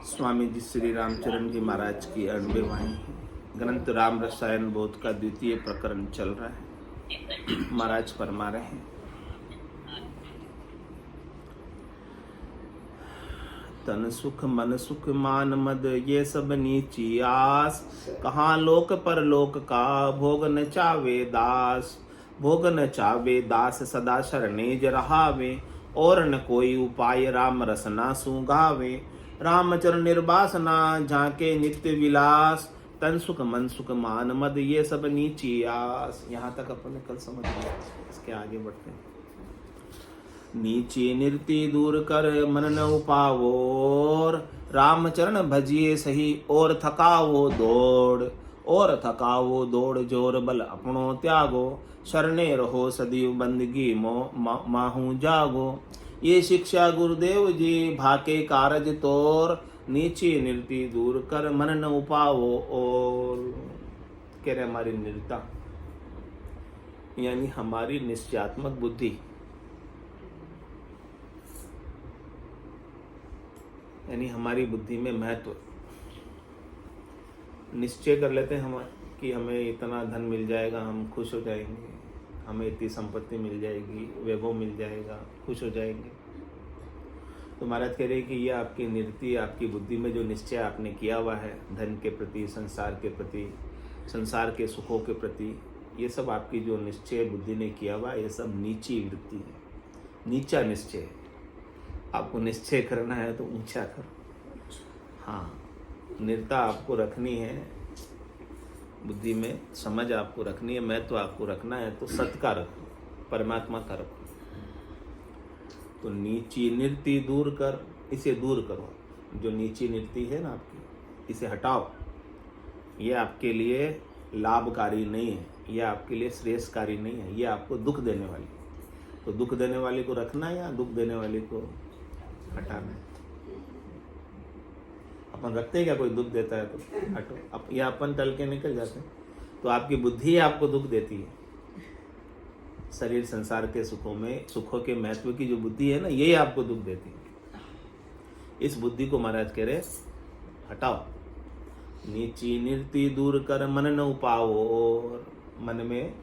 स्वामी जी श्री रामचरण जी महाराज की 98 वाणी ग्रंथ राम रसायन बोध का द्वितीय प्रकरण चल रहा है। महाराज फरमा रहे हैं, तन सुख मन सुख मान मद ये सब नीची आस, कहाँ लोक पर लोक का भोग न चावे दास। भोग न चावे दास सदा शरणेज रहावे, और न कोई उपाय राम रसना सुगावे। रामचरण निर्वासना झांके नित्य विलास, तन सुख मन सुख मान मद ये सब नीची आस। यहाँ तक अपने कल समझ लिया, इसके आगे बढ़ते हैं। नीची निर्ति दूर कर मन न उपावोर, रामचरण भजिए सही और थकावो दौड़। और थकावो दौड़ जोर बल अपनो त्यागो, शरणे रहो सदैव बंदगी माहू जागो। ये शिक्षा गुरुदेव जी भाके कारज तोर, नीची निर्ति दूर कर मन न उपावो और। कह रहे हमारी निर्ता यानी हमारी निश्चयात्मक बुद्धि, यानी हमारी बुद्धि में महत्व। निश्चय कर लेते हैं हम कि हमें इतना धन मिल जाएगा, हम खुश हो जाएंगे, हमें इतनी संपत्ति मिल जाएगी, वैभव मिल जाएगा, खुश हो जाएंगे। तो महाराज कह रहे हैं कि ये आपकी निरति, आपकी बुद्धि में जो निश्चय आपने किया हुआ है धन के प्रति, संसार के प्रति, संसार के सुखों के प्रति, ये सब आपकी जो निश्चय बुद्धि ने किया हुआ है, ये सब नीची वृत्ति है, नीचा निश्चय है। आपको निश्चय करना है तो ऊंचा करो। हाँ, निर्ता आपको रखनी है, बुद्धि में समझ आपको रखनी है, महत्व आपको रखना है तो सत का रखो, परमात्मा का रखो। तो नीची निर्ति दूर कर, इसे दूर करो। जो नीची निर्ति है ना आपकी, इसे हटाओ। ये आपके लिए लाभकारी नहीं है, ये आपके लिए श्रेयस्कारी नहीं है, ये आपको दुख देने वाली। तो दुख देने वाले को रखना है या दुख देने वाले को हटाना है? अपन रखते हैं क्या? कोई दुख देता है तो हटो, या अपन टल के निकल जाते हैं। तो आपकी बुद्धि आपको दुख देती है। शरीर संसार के सुखों में, सुखों के महत्व की जो बुद्धि है ना, यही आपको दुख देती है। इस बुद्धि को महाराज कह रहे हटाओ। नीची निर्ति दूर कर मन न उपाओ, और मन में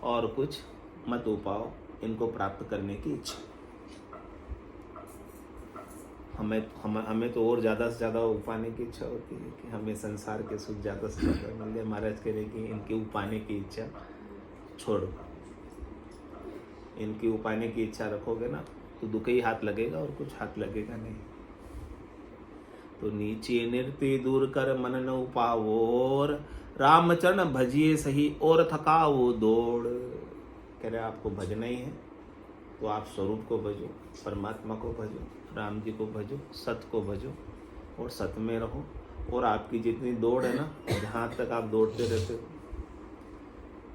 और कुछ मत उपाओ, इनको प्राप्त करने की इच्छा। हमें तो और ज़्यादा से ज़्यादा उपाने की इच्छा होती है कि हमें संसार के सुख ज़्यादा से ज़्यादा मिल जाए। महाराज कह रहे कि इनके उपाने की इच्छा छोड़ो। इनकी उपाने की इच्छा रखोगे ना तो दुख ही हाथ लगेगा और कुछ हाथ लगेगा नहीं। तो नीचे निर्ति दूर कर मन न उपावोर, रामचरण भजिए सही और थकावो दौड़। कह रहे आपको भजना ही है तो आप स्वरूप को भजो, परमात्मा को भजो, राम जी को भजो, सत को भजो और सत में रहो। और आपकी जितनी दौड़ है ना, जहाँ तक आप दौड़ते रहते हो,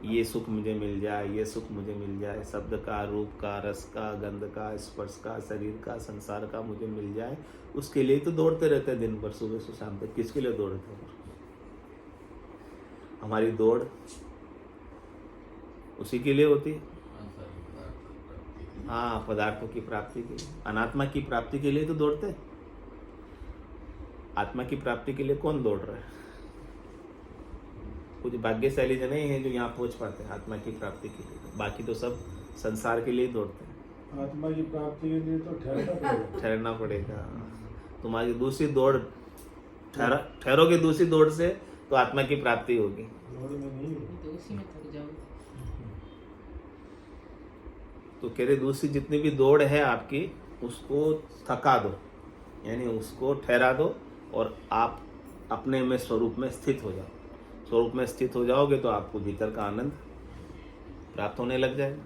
ये सुख मुझे मिल जाए, ये सुख मुझे मिल जाए, शब्द का, रूप का, रस का, गंध का, स्पर्श का, शरीर का, संसार का मुझे मिल जाए, उसके लिए तो दौड़ते रहते हैं दिन भर, सुबह से शाम तक। किसके लिए दौड़ते हैं? हमारी दौड़ उसी के लिए होती है। हाँ, पदार्थों की प्राप्ति के लिए, अनात्मा की प्राप्ति के लिए तो दौड़ते हैं। आत्मा की प्राप्ति के लिए कौन दौड़ रहा है? कुछ भाग्यशाली जन ही हैं जो यहाँ पहुंच पाते हैं आत्मा की प्राप्ति के लिए, बाकी तो सब संसार के लिए दौड़ते हैं। आत्मा की प्राप्ति के लिए तो ठहरना पड़ेगा। तुम्हारी दूसरी दौड़, ठहरोगे दूसरी दौड़ से तो आत्मा की प्राप्ति होगी। दौड़ में नहीं होगी। तो कह रहे दूसरी जितनी भी दौड़ है आपकी, उसको थका दो, यानी उसको ठहरा दो और आप अपने में स्वरूप में स्थित हो जाओ। स्वरूप में स्थित हो जाओगे तो आपको भीतर का आनंद प्राप्त होने लग जाएगा।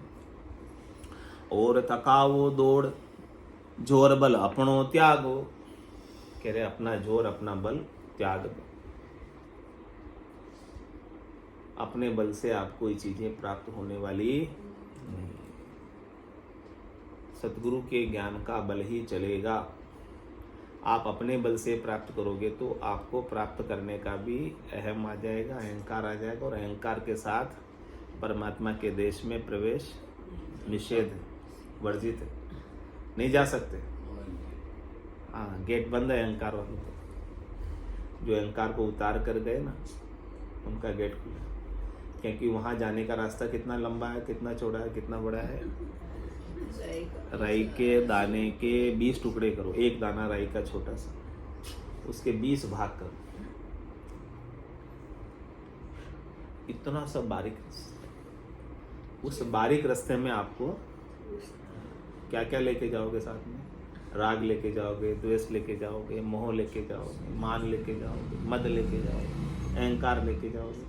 और थकावो दौड़ जोर बल अपनो त्यागो। कह रहे अपना जोर, अपना बल त्याग दो। अपने बल से आपको ये चीजें प्राप्त होने वाली नहीं। सतगुरु के ज्ञान का बल ही चलेगा। आप अपने बल से प्राप्त करोगे तो आपको प्राप्त करने का भी अहम आ जाएगा, अहंकार आ जाएगा, और अहंकार के साथ परमात्मा के देश में प्रवेश निषेध, वर्जित, नहीं जा सकते। हाँ, गेट बंद है अहंकार वालों को। जो अहंकार को उतार कर गए ना, उनका गेट खुला। क्योंकि वहाँ जाने का रास्ता कितना लंबा है, कितना चौड़ा है, कितना बड़ा है। राई के दाने के 20 टुकड़े करो, एक दाना राई का छोटा सा, उसके 20 भाग करो, इतना सा बारीक रास्ता। उस बारीक रास्ते में आपको क्या क्या लेके जाओगे साथ में? राग लेके जाओगे, द्वेष लेके जाओगे, मोह लेके जाओगे, मान लेके जाओगे, मद लेके जाओगे, अहंकार लेके जाओगे,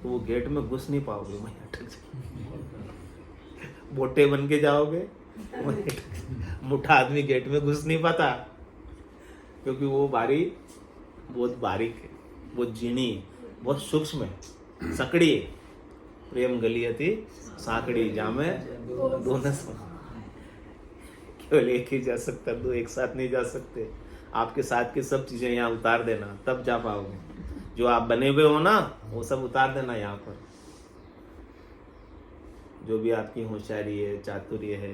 तो वो गेट में घुस नहीं पाओगे, वहीं अटक जाओगे। मोटे बन के जाओगे, मोटा आदमी गेट में घुस नहीं पाता, क्योंकि वो बारी बहुत बारीक है, बहुत झीणी है, बहुत सूक्ष्म है, सकड़ी है। प्रेम गलियती साकड़ी जामे दोनों केवल एक ही जा सकता, दो एक साथ नहीं जा सकते। आपके साथ की सब चीजें यहाँ उतार देना, तब जा पाओगे। जो आप बने हुए हो ना, वो सब उतार देना यहाँ पर। जो भी आपकी होशियारी है, चातुर्य है,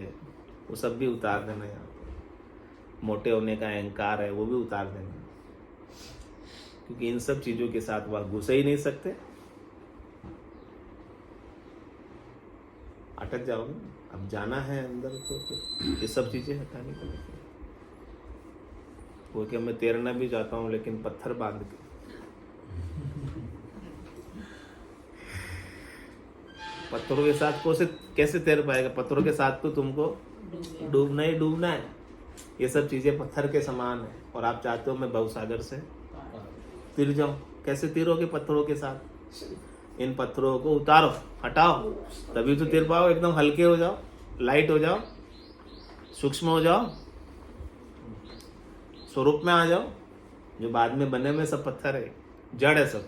वो सब भी उतार देना यहाँ पर। मोटे होने का अहंकार है, वो भी उतार देना, क्योंकि इन सब चीजों के साथ वह घुस ही नहीं सकते, अटक जाओगे। अब जाना है अंदर तो फिर ये सब चीजें हटानी पड़ेगी। वो कि मैं तैरना भी जाता हूँ, लेकिन पत्थर बांध के। पत्थरों के साथ कैसे तैर पाएगा? पत्थरों के साथ तो तुमको डूबना ही डूबना है। ये सब चीजें पत्थर के समान है, और आप चाहते हो मैं भवसागर से तिर जाऊं। कैसे तिरोगे पत्थरों के साथ? इन पत्थरों को उतारो, हटाओ, तभी तो तिर पाओ। एकदम हल्के हो जाओ, लाइट हो जाओ, सूक्ष्म हो जाओ, स्वरूप में आ जाओ। जो बाद में बने में सब पत्थर है, जड़ है सब।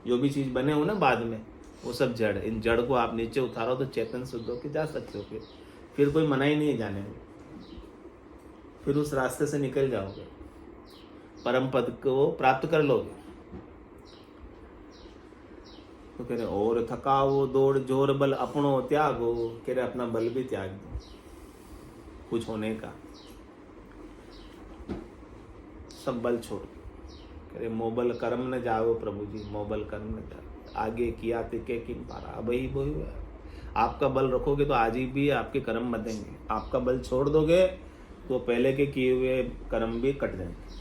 जो भी चीज बने हो ना बाद में, वो सब जड़ है। इन जड़ को आप नीचे उतारो तो चेतन शुद्ध होके जा सकते हो। फिर कोई मना ही नहीं है जाने में। फिर उस रास्ते से निकल जाओगे, परम पद को प्राप्त कर लोगे। तो कह रहे और थकाओ दौड़ जोर बल अपनो त्यागो। कह रहे अपना बल भी त्याग दो कुछ होने का, सब बल छोड़। कह रहे मोबल कर्म न जाओ प्रभु जी, मोबल कर्म न जाओ। आगे किया तिके किन पारा, अब ही वो ही। आपका बल रखोगे तो आज ही भी आपके कर्म बंधेंगे। आपका बल छोड़ दोगे तो पहले के किए हुए कर्म भी कट जाएंगे।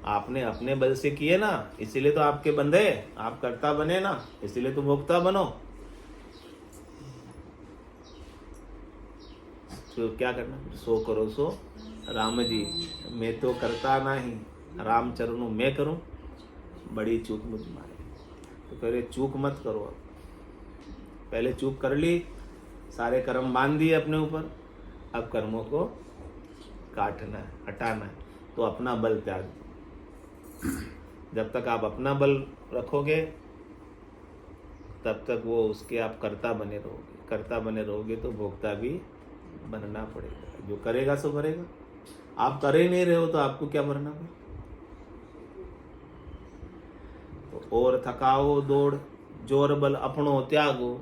आपने अपने बल से किए ना, इसीलिए तो आपके बंधे। आप कर्ता बने ना, इसीलिए तो भोक्ता बनो। तो क्या करना? सो करो सो राम जी, मैं तो करता नहीं, राम चरणों में करूं, बड़ी चूक मुझ मारे। तो कह रहे चूक मत करो। अब पहले चूक कर ली, सारे कर्म बांध दिए अपने ऊपर, अब कर्मों को काटना है, हटाना है। तो अपना बल त्याग दो। जब तक आप अपना बल रखोगे तब तक वो उसके आप कर्ता बने रहोगे। कर्ता बने रहोगे तो भोक्ता भी बनना पड़ेगा। जो करेगा सो भरेगा। आप कर ही नहीं रहे हो तो आपको क्या भरना पड़ेगा? तो और थकाओ दौड़ जोर बल अपनो त्यागो।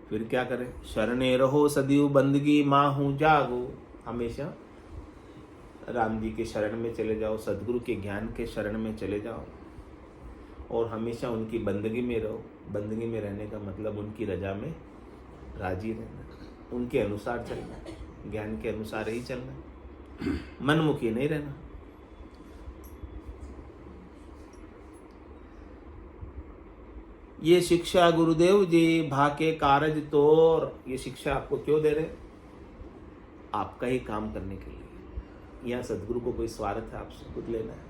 फिर क्या करें? शरणे रहो सदैव बंदगी माहू जागो। हमेशा राम जी के शरण में चले जाओ, सदगुरु के ज्ञान के शरण में चले जाओ, और हमेशा उनकी बंदगी में रहो। बंदगी में रहने का मतलब उनकी रजा में राजी रहना, उनके अनुसार चलना, ज्ञान के अनुसार ही चलना, मनमुखी नहीं रहना। ये शिक्षा गुरुदेव जी भाके कारज तोर। ये शिक्षा आपको क्यों दे रहे? आपका ही काम करने के लिए। यहाँ सदगुरु को कोई स्वार्थ है आपसे कुछ लेना है?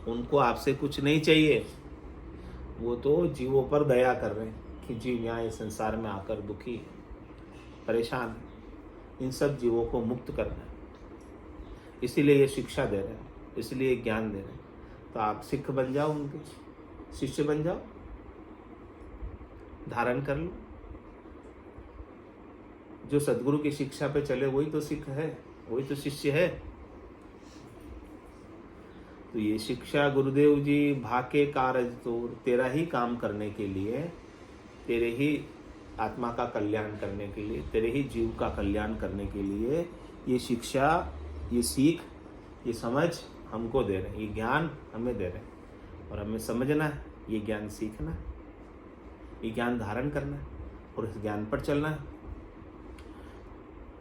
उनको आपसे कुछ नहीं चाहिए। वो तो जीवों पर दया कर रहे हैं कि जीव यहाँ इस संसार में आकर दुखी है, परेशान है। इन सब जीवों को मुक्त करना है, इसीलिए ये शिक्षा दे रहे हैं, इसलिए ज्ञान दे रहे हैं। तो आप सिख बन जाओ, उनके शिष्य बन जाओ, धारण कर लो। जो सदगुरु की शिक्षा पे चले वही तो सिख है, वही तो शिष्य है। तो ये शिक्षा गुरुदेव जी भाके कारज तोर। तेरा ही काम करने के लिए, तेरे ही आत्मा का कल्याण करने के लिए, तेरे ही जीव का कल्याण करने के लिए ये शिक्षा, ये सीख ये समझ हमको दे रहे हैं, ये ज्ञान हमें दे रहे हैं, और हमें समझना है, ये ज्ञान सीखना है, ये ज्ञान धारण करना है और इस ज्ञान पर चलना है।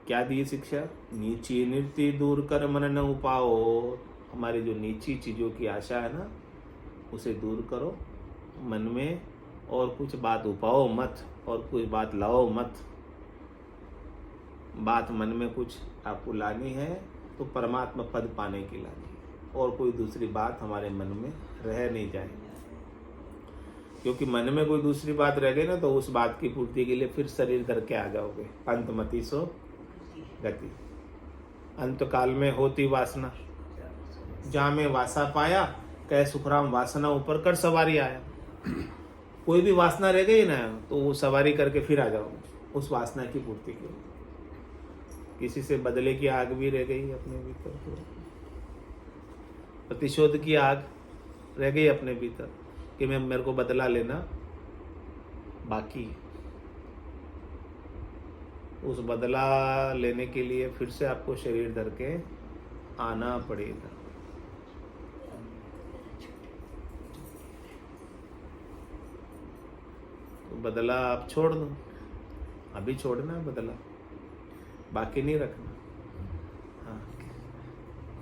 क्या दी शिक्षा? नीची निर्ति दूर कर मन न उपाओ। हमारी जो नीची चीज़ों की आशा है ना, उसे दूर करो मन में, और कुछ बात उपाओ मत, और कुछ बात लाओ मत। बात मन में कुछ आपको लानी है तो परमात्मा पद पाने की लानी है, और कोई दूसरी बात हमारे मन में रह नहीं जाए, क्योंकि मन में कोई दूसरी बात रह गई ना तो उस बात की पूर्ति के लिए फिर शरीर धर के आ जाओगे। अंतमति सो गति, अंत काल में होती वासना, जहाँ में वासा पाया, कह सुखराम वासना ऊपर कर सवारी आया। कोई भी वासना रह गई ना तो वो सवारी करके फिर आ जाओ उस वासना की पूर्ति के लिए। किसी से बदले की आग भी रह गई अपने भीतर, प्रतिशोध की आग रह गई अपने भीतर कि मेरे को बदला लेना बाकी, उस बदला लेने के लिए फिर से आपको शरीर धर के आना पड़ेगा। तो बदला आप छोड़ दो, अभी छोड़ना है बदला, बाकी नहीं रखना। हाँ,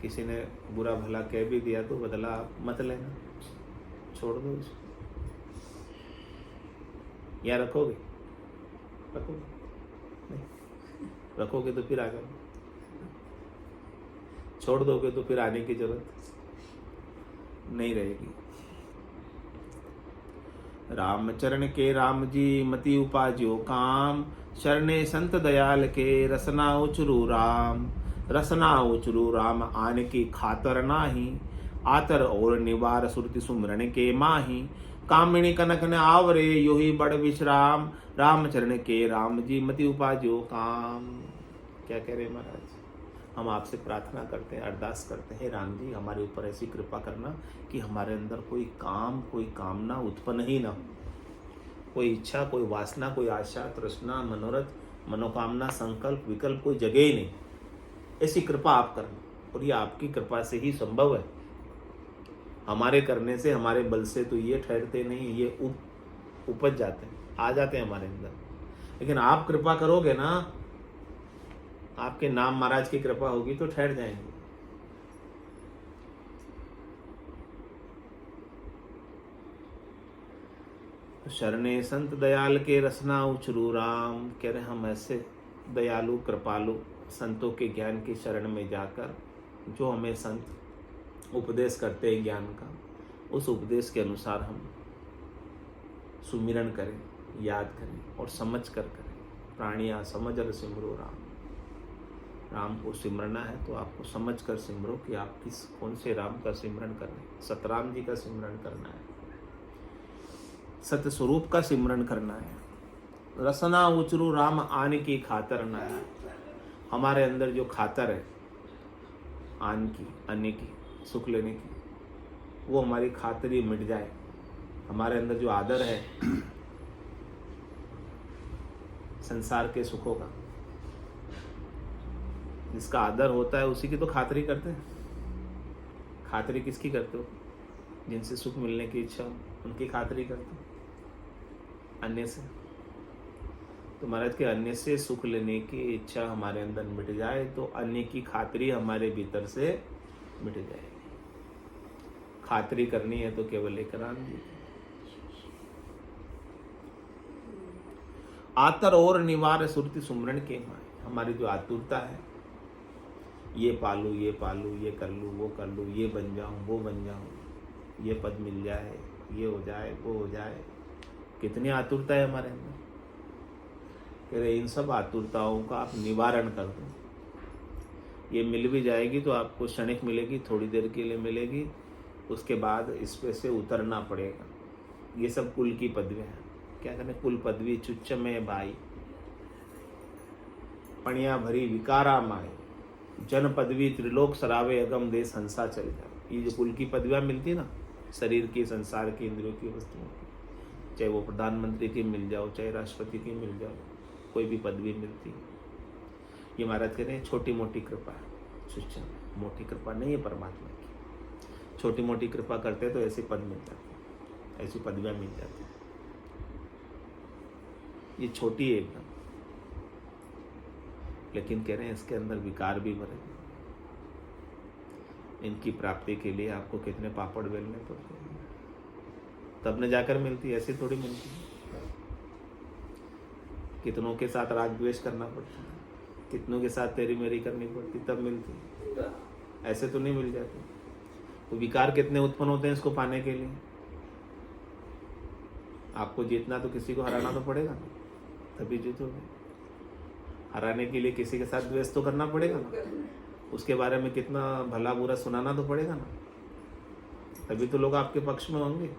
किसी ने बुरा भला कह भी दिया तो बदला आप मत लेना, छोड़ दो उसको। या रखोगे? रखोगे नहीं, रखोगे तो फिर आ जाओ, छोड़ दोगे तो फिर आने की जरूरत नहीं रहेगी। रामचरण के राम जी मति उपाज्यो काम, शरणे संत दयाल के रसना उचरू राम। रसना उचरू राम आन की खातर नाही, आतर और निवार सुरति सुमरण के माही। कामिणी कनक ने आवरे यो ही बड़ विश्राम, रामचरण के राम जी मति उपाज्यो काम। क्या कह रहे महाराज? हम आपसे प्रार्थना करते हैं, अरदास करते हैं, राम जी हमारे ऊपर ऐसी कृपा करना कि हमारे अंदर कोई काम, कोई कामना उत्पन्न ही ना हो, कोई इच्छा, कोई वासना, कोई आशा, तृष्णा, मनोरथ, मनोकामना, संकल्प, विकल्प कोई जगह ही नहीं। ऐसी कृपा आप करना, और ये आपकी कृपा से ही संभव है। हमारे करने से, हमारे बल से तो ये ठहरते नहीं, ये उपज जाते हैं, आ जाते हैं हमारे अंदर। लेकिन आप कृपा करोगे ना, आपके नाम महाराज की कृपा होगी तो ठहर जाएंगे। शरणे संत दयाल के रसना उचरू राम। कह रहे हम ऐसे दयालु कृपालु संतों के ज्ञान की शरण में जाकर, जो हमें संत उपदेश करते हैं ज्ञान का, उस उपदेश के अनुसार हम सुमिरन करें, याद करें और समझ कर करें। प्राणिया समझ और सिमरो राम। राम को सिमरना है तो आपको समझ कर सिमरो कि आप किस कौन से राम का सिमरन कर रहे हैं। सतराम जी का सिमरन करना है, सत्य स्वरूप का सिमरन करना है। रसना उचरू राम आने की खातर ना है। हमारे अंदर जो खातर है आन की, अन्य की, सुख लेने की, वो हमारी खातरी मिट जाए। हमारे अंदर जो आदर है संसार के सुखों का, जिसका आदर होता है उसी की तो खातरी करते हैं। खातरी किसकी करते हो? जिनसे सुख मिलने की इच्छा हो उनकी खातरी करते हो, अन्य से। तो महाराज के अन्य से सुख लेने की इच्छा हमारे अंदर मिट जाए तो अन्य की खातरी हमारे भीतर से मिट जाएगी। खातरी करनी है तो केवल एक राम जी। आतर और निवार सुरति सुमरण के माय। हमारी जो आतुरता है, ये पालू, ये पालू, ये कर लूँ, वो कर लूँ, ये बन जाऊँ, वो बन जाऊँ, ये पद मिल जाए, ये हो जाए, वो हो जाए, कितनी आतुरता है हमारे अंदर। कह रहे इन सब आतुरताओं का आप निवारण कर दो। ये मिल भी जाएगी तो आपको क्षणिक मिलेगी, थोड़ी देर के लिए मिलेगी, उसके बाद इस पे से उतरना पड़ेगा। ये सब कुल की पदवियाँ हैं। क्या कहते हैं? कुल पदवी चुच्च में भाई, पणिया भरी विकारा माए, जन पदवी त्रिलोक सरावे, अगम देश हंसा चल जाए। ये जो कुल की पदवियाँ मिलती है ना, शरीर की, संसार की, इंद्रियों की, वस्तुओं की, चाहे वो प्रधानमंत्री की मिल जाओ, चाहे राष्ट्रपति की मिल जाओ, कोई भी पदवी मिलती है, ये महाराज कह रहे हैं छोटी मोटी कृपा है। सुच्चा, मोटी कृपा नहीं है परमात्मा की। छोटी मोटी कृपा करते तो ऐसे पद मिल जाते, ऐसी पदवियाँ मिल जाती। ये छोटी है एकदम, लेकिन कह रहे हैं इसके अंदर विकार भी भरे। इनकी प्राप्ति के लिए आपको कितने पापड़ बेलने पड़ते हैं, तब न जाकर मिलती, ऐसे थोड़ी मिलती। कितनों के साथ राग द्वेष करना पड़ता है, कितनों के साथ तेरी मेरी करनी पड़ती, तब मिलती, ऐसे तो नहीं मिल जाती। तो विकार कितने उत्पन्न होते हैं इसको पाने के लिए। आपको जीतना तो किसी को हराना तो पड़ेगा ना, तभी जीतोगे। हराने के लिए किसी के साथ द्वेष तो करना पड़ेगा ना, उसके बारे में कितना भला बुरा सुनाना तो पड़ेगा ना, तभी तो लोग आपके पक्ष में होंगे।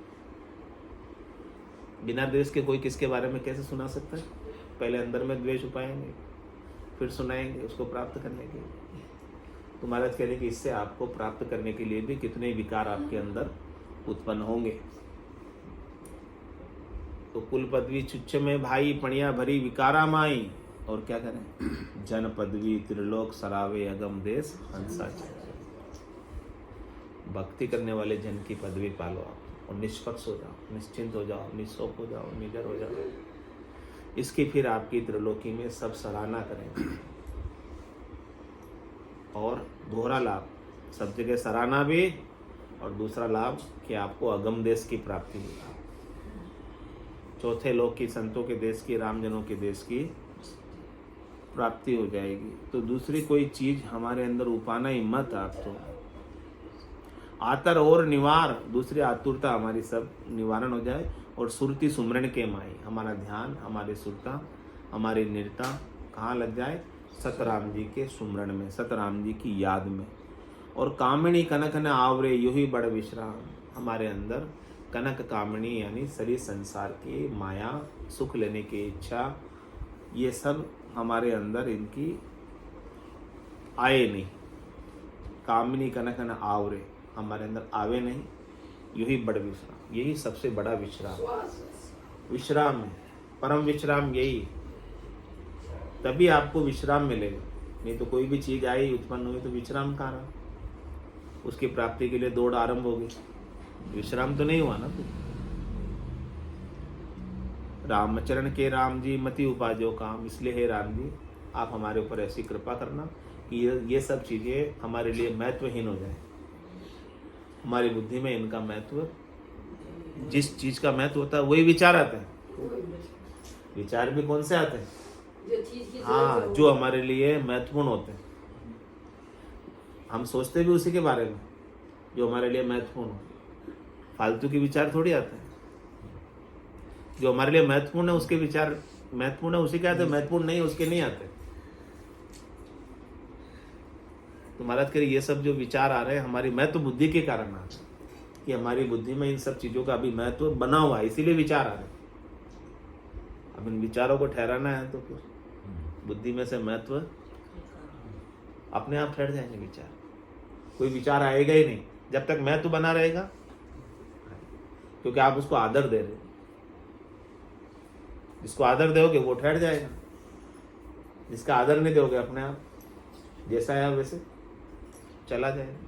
बिना द्वेष के कोई किसके बारे में कैसे सुना सकता है? पहले अंदर में द्वेष उपाएंगे, फिर सुनाएंगे उसको प्राप्त करने के लिए। तो महाराज कह रहे कि इससे आपको प्राप्त करने के लिए भी कितने विकार आपके अंदर उत्पन्न होंगे। तो कुल पदवी चुच्च में भाई, पणिया भरी विकारा माई। और क्या करें? जन पदवी त्रिलोक सरावे, अगम देश हंसा चले। भक्ति करने वाले जन की पदवी पालो आप, और निष्पक्ष हो जाओ, निश्चिंत हो जाओ, निशोक हो जाओ, निडर हो जाओ। इसकी फिर आपकी त्रिलोकी में सब सराहना करेंगे। और दोहरा लाभ, सब जगह सराहना भी, और दूसरा लाभ कि आपको अगम देश की प्राप्ति होगी। चौथे लोक की, संतों के देश की, रामजनों के देश की प्राप्ति हो जाएगी। तो दूसरी कोई चीज हमारे अंदर उपाना ही मत आप। तो आतर और निवार, दूसरी आतुरता हमारी सब निवारण हो जाए। और सुरती सुमरण के माई, हमारा ध्यान, हमारी सुरता, हमारी निरता कहाँ लग जाए? सतराम जी के सुमरण में, सतराम जी की याद में। और कामिनी कनक न आवरे, यू ही बड़ विश्राम। हमारे अंदर कनक कामिनी यानी शरीर संसार की माया, सुख लेने की इच्छा, ये सब हमारे अंदर इनकी आए नहीं। कामिनी कनक न आवरे, हमारे अंदर आवे नहीं। यही बड़ विश्राम, यही सबसे बड़ा विश्राम। विश्राम है, परम विश्राम यही। तभी आपको विश्राम मिलेगा, नहीं तो कोई भी चीज आई, उत्पन्न हुई, तो विश्राम कहाँ रहा? उसकी प्राप्ति के लिए दौड़ आरंभ होगी, विश्राम तो नहीं हुआ ना। रामचरण के राम जी मति उपाजो काम। इसलिए हे राम जी, आप हमारे ऊपर ऐसी कृपा करना कि ये सब चीजें हमारे लिए महत्वहीन हो जाए। हमारी बुद्धि में इनका महत्व, जिस चीज का महत्व होता है वही विचार आता है। विचार भी कौन से आते हैं? हाँ, जो हमारे लिए महत्वपूर्ण होते हैं। हम सोचते भी उसी के बारे में जो हमारे लिए महत्वपूर्ण हो। फालतू के विचार थोड़ी आते हैं। जो हमारे लिए महत्वपूर्ण है उसके विचार महत्वपूर्ण है उसी के आते, महत्वपूर्ण नहीं उसके नहीं आते। तो महाराज कह रहे ये सब जो विचार आ रहे हैं हमारी महत्व बुद्धि के कारण आ रहे हैं, कि हमारी बुद्धि में इन सब चीजों का अभी महत्व बना हुआ है, इसीलिए विचार आ रहे हैं। अब इन विचारों को ठहराना है तो फिर बुद्धि में से महत्व अपने आप ठहर जाएंगे। विचार, कोई विचार आएगा ही नहीं जब तक महत्व बना रहेगा, क्योंकि आप उसको आदर दे रहे हो। जिसको आदर दोगे वो ठहर जाएगा, जिसका आदर नहीं दोगे अपने आप जैसा है वैसे चला जाएगा।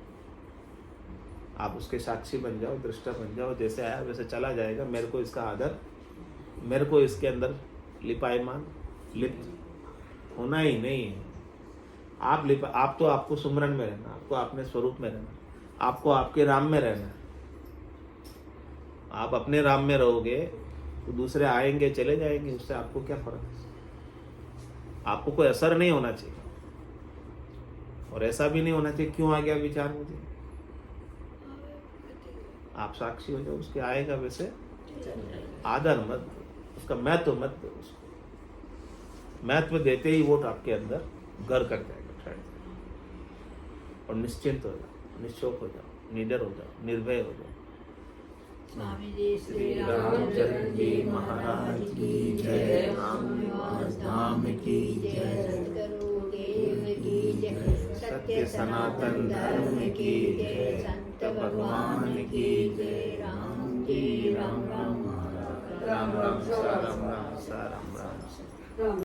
आप उसके साक्षी बन जाओ, दृष्टा बन जाओ, जैसे आया वैसे चला जाएगा। मेरे को इसका आदर, मेरे को इसके अंदर लिपायमान, लिप्त होना ही नहीं है। आप तो आपको सुमरन में रहना, आपको अपने स्वरूप में रहना, आपको आपके राम में रहना। आप अपने राम में रहोगे तो दूसरे आएंगे चले जाएंगे, उससे आपको क्या फर्क है? आपको कोई असर नहीं होना चाहिए, और ऐसा भी नहीं होना चाहिए क्यों आ गया विचार मुझे। आप साक्षी हो जाओ, उसके आएगा वैसे आदर मत दो, उसका महत्व मत दो। उसको महत्व देते ही वो आपके अंदर घर कर जाएगा, ठहर जाएगा। और निश्चिंत हो जाओ, निश्चोक हो जाओ, निडर हो जाओ, निर्भय हो जाओ। श्री रामचंद्र जी महाराज की जय, राम धाम की जय, सत्य सनातन धर्म की जय, संत भगवान की जय। राम जी राम राम, राम राम, राम राम, राम राम।